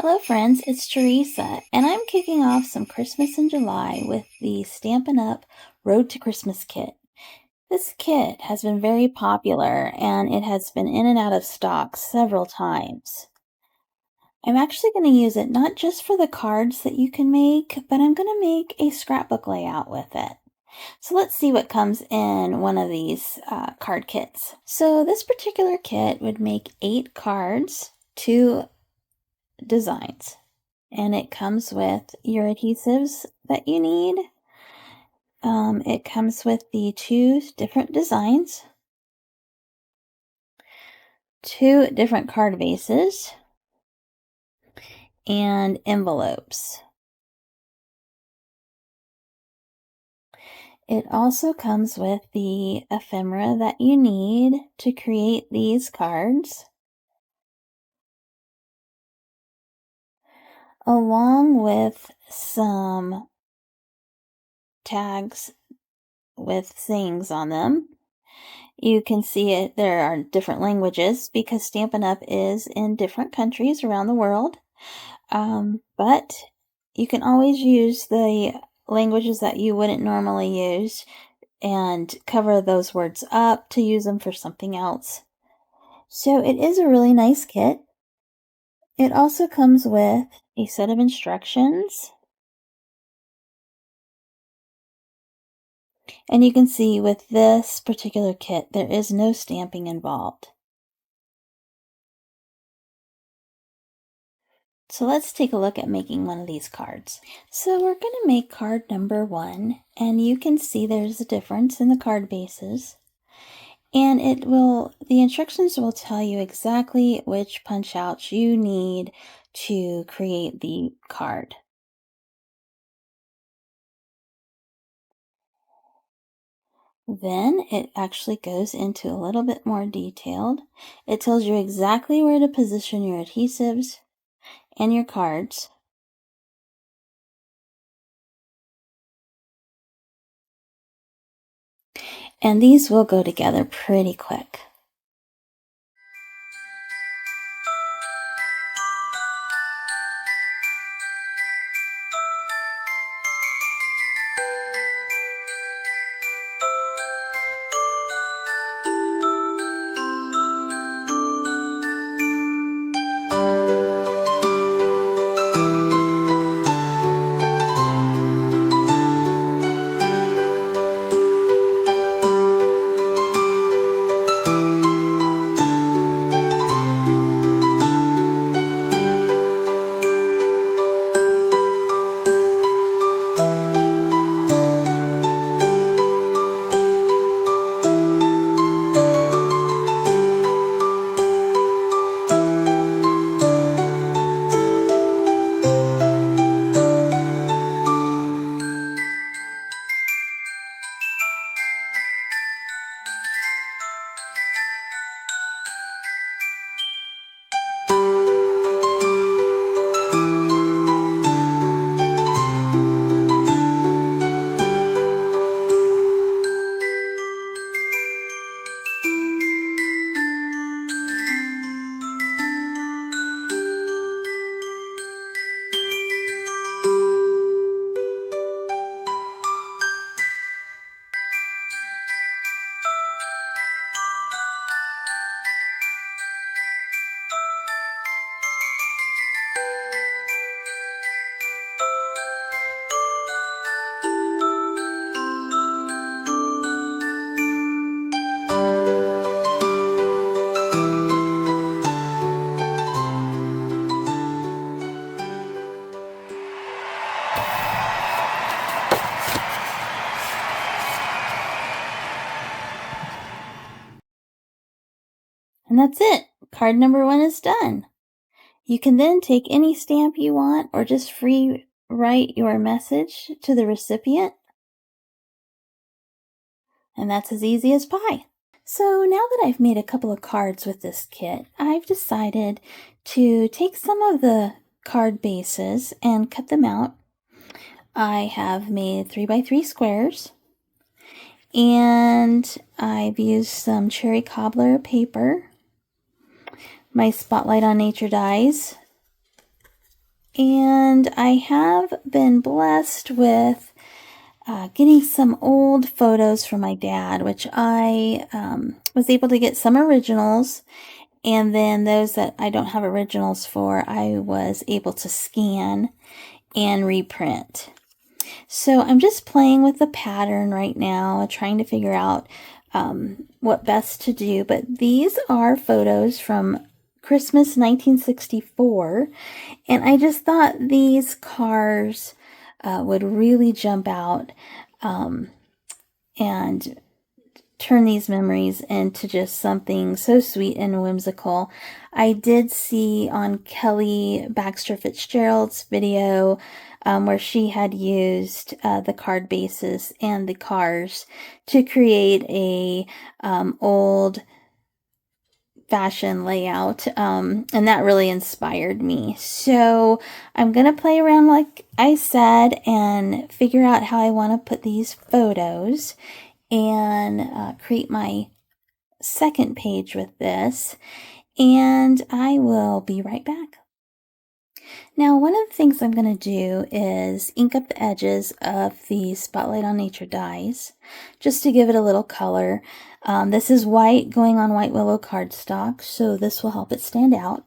Hello friends, it's Teresa, and I'm kicking off some Christmas in July with the Stampin' Up! Road to Christmas kit. This kit has been very popular and it has been in and out of stock several times. I'm actually going to use it not just for the cards that you can make, but I'm going to make a scrapbook layout with it. So let's see what comes in one of these card kits. So this particular kit would make 8 cards, 2 designs. And it comes with your adhesives that you need. It comes with the 2 different designs, 2 different card bases, and envelopes. It also comes with the ephemera that you need to create these cards, along with some tags with sayings on them. You can see it, there are different languages because Stampin' Up! Is in different countries around the world. But you can always use the languages that you wouldn't normally use and cover those words up to use them for something else. So it is a really nice kit. It also comes with a set of instructions. And you can see with this particular kit, there is no stamping involved. So let's take a look at making one of these cards. So we're going to make card number 1, and you can see there's a difference in the card bases. And the instructions will tell you exactly which punch outs you need to create the card. Then it actually goes into a little bit more detailed. It tells you exactly where to position your adhesives and your cards. And these will go together pretty quick. And that's it. Card number 1 is done. You can then take any stamp you want or just free write your message to the recipient. And that's as easy as pie. So now that I've made a couple of cards with this kit, I've decided to take some of the card bases and cut them out. I have made 3x3 squares, and I've used some cherry cobbler paper, my Spotlight on Nature dies, And I have been blessed with getting some old photos from my dad, which I was able to get some originals, and then those that I don't have originals for, I was able to scan and reprint. So I'm just playing with the pattern right now, trying to figure out what best to do. But these are photos from Christmas 1964, and I just thought these cars would really jump out and turn these memories into just something so sweet and whimsical. I did see on Kelly Baxter Fitzgerald's video where she had used the card bases and the cars to create a old fashion layout, and that really inspired me. So I'm gonna play around like I said and figure out how I want to put these photos and create my second page with this, and I will be right back. Now, one of the things I'm going to do is ink up the edges of the Spotlight on Nature dies, just to give it a little color. This is white going on white willow cardstock, so this will help it stand out.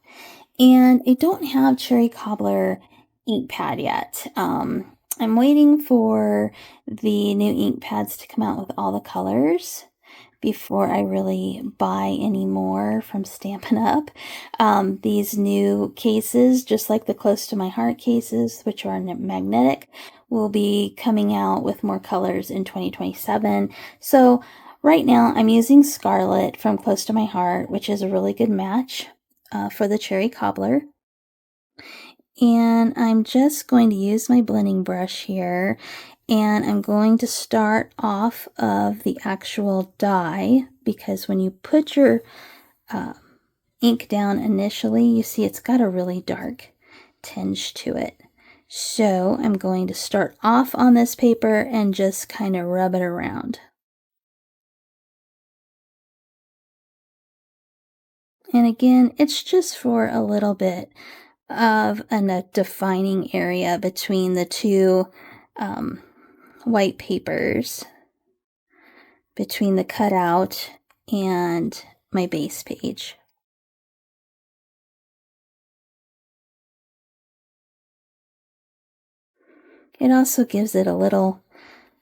And I don't have Cherry Cobbler ink pad yet. I'm waiting for the new ink pads to come out with all the colors before I really buy any more from Stampin' Up. These new cases, just like the Close to My Heart cases, which are magnetic, will be coming out with more colors in 2027. So right now I'm using Scarlet from Close to My Heart, which is a really good match for the Cherry Cobbler. And I'm just going to use my blending brush here, and I'm going to start off of the actual die, because when you put your ink down initially, you see it's got a really dark tinge to it. So I'm going to start off on this paper and just kind of rub it around. And again, it's just for a little bit of a defining area between the two white papers, between the cutout and my base page. It also gives it a little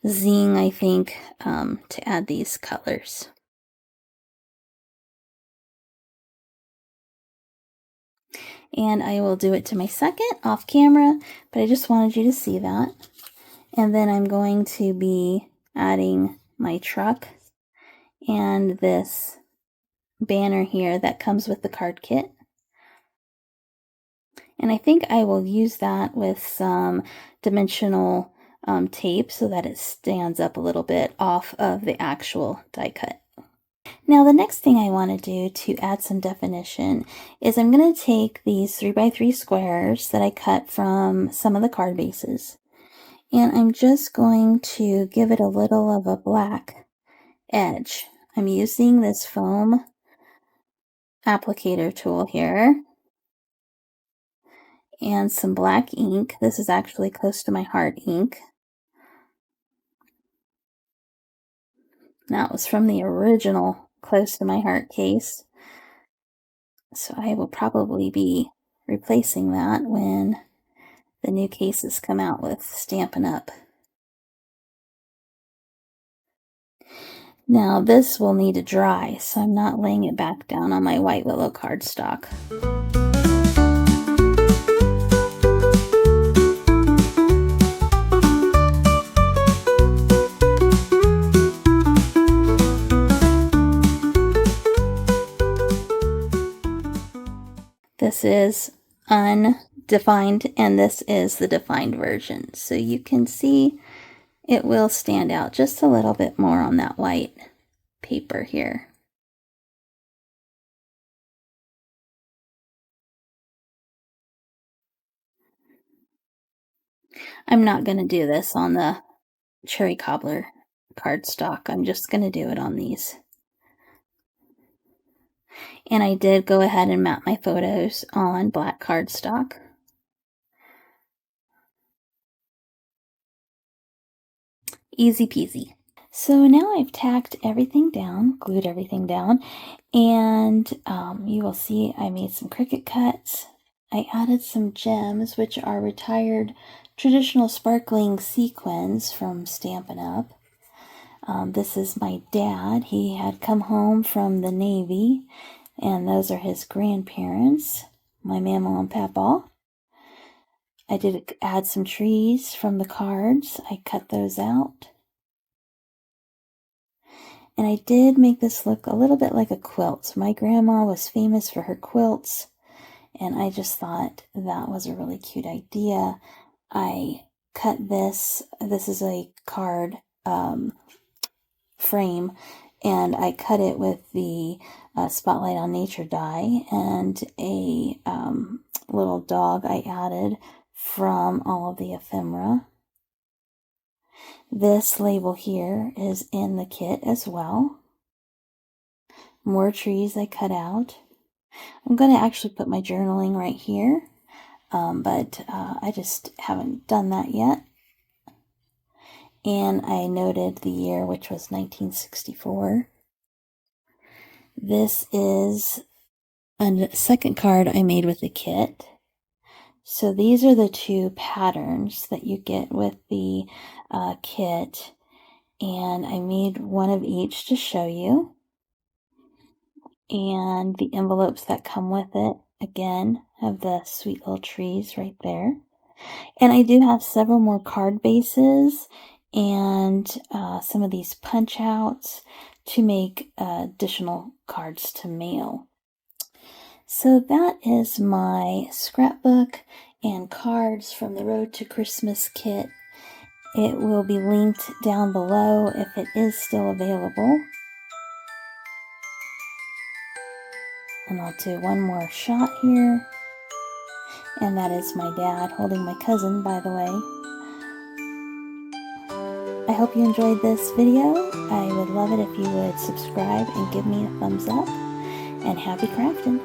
zing, I think, to add these colors. And I will do it to my second off camera, but I just wanted you to see that. And then I'm going to be adding my truck and this banner here that comes with the card kit. And I think I will use that with some dimensional tape so that it stands up a little bit off of the actual die cut. Now the next thing I want to do to add some definition is I'm going to take these 3x3 squares that I cut from some of the card bases, and I'm just going to give it a little of a black edge. I'm using this foam applicator tool here and some black ink. This is actually Close to My Heart ink. That was from the original Close to My Heart case. So I will probably be replacing that when the new cases come out with Stampin' Up. Now this will need to dry, so I'm not laying it back down on my white willow cardstock. This is undefined, and this is the defined version. So you can see it will stand out just a little bit more on that white paper here. I'm not going to do this on the Cherry Cobbler cardstock. I'm just going to do it on these. And I did go ahead and map my photos on black cardstock. Easy peasy. So now I've tacked everything down, glued everything down, and you will see I made some Cricut cuts. I added some gems, which are retired traditional sparkling sequins from Stampin' Up. This is my dad. He had come home from the Navy, and those are his grandparents, my mama and papa. I did add some trees from the cards. I cut those out. And I did make this look a little bit like a quilt. My grandma was famous for her quilts, and I just thought that was a really cute idea. I cut this. This is a card frame, and I cut it with the Spotlight on Nature die and a little dog I added from all of the ephemera. This label here is in the kit as well. More trees I cut out. I'm going to actually put my journaling right here, but I just haven't done that yet. And I noted the year, which was 1964. This is a second card I made with the kit. So these are the two patterns that you get with the kit, and I made one of each to show you. And the envelopes that come with it, again, have the sweet little trees right there. And I do have several more card bases and some of these punch outs to make additional cards to mail. So that is my scrapbook and cards from the Road to Christmas kit. It will be linked down below if it is still available. And I'll do one more shot here. And that is my dad holding my cousin, by the way. I hope you enjoyed this video. I would love it if you would subscribe and give me a thumbs up. And happy crafting!